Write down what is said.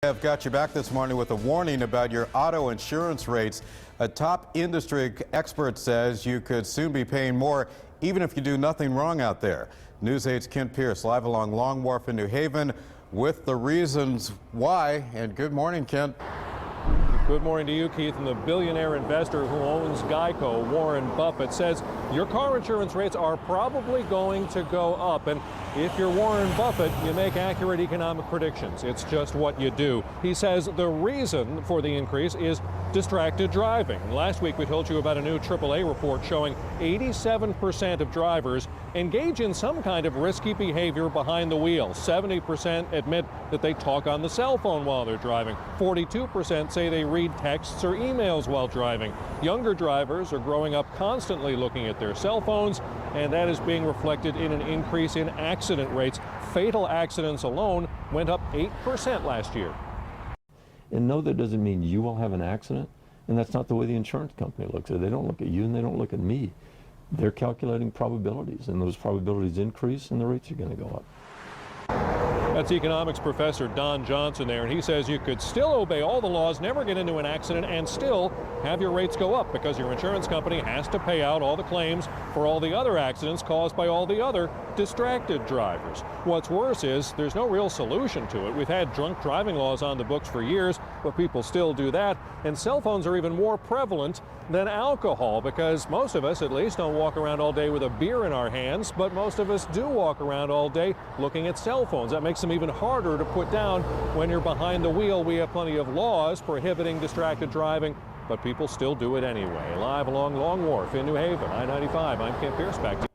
I've got you back this morning with a warning about your auto insurance rates. A top industry expert says you could soon be paying more even if you do nothing wrong out there. News 8's Kent Pierce live along Long Wharf in New Haven with the reasons why. And good morning, Kent. Good morning to you, Keith. And the billionaire investor who owns Geico, Warren Buffett, says your car insurance rates are probably going to go up. And if you're Warren Buffett, you make accurate economic predictions. It's just what you do. He says the reason for the increase is distracted driving. Last week we told you about a new AAA report showing 87% of drivers engage in some kind of risky behavior behind the wheel. 70% admit that they talk on the cell phone while they're driving. 42% say they read texts or emails while driving. Younger drivers are growing up constantly looking at their cell phones, and that is being reflected in an increase in accident rates. Fatal accidents alone went up 8% last year. And no, that doesn't mean you will have an accident. And that's not the way the insurance company looks at it. They don't look at you and they don't look at me. They're calculating probabilities, and those probabilities increase and the rates are going to go up. That's economics professor Don Johnson there, and he says you could still obey all the laws, never get into an accident, and still have your rates go up because your insurance company has to pay out all the claims for all the other accidents caused by all the other distracted drivers. What's worse is there's no real solution to it. We've had drunk driving laws on the books for years, but people still do that, and cell phones are even more prevalent than alcohol because most of us at least don't walk around all day with a beer in our hands, but most of us do walk around all day looking at cell phones. That makes them even harder to put down when you're behind the wheel. We have plenty of laws prohibiting distracted driving, but people still do it anyway. Live along Long Wharf in New Haven, I-95, I'm Kent Pierce, back to you.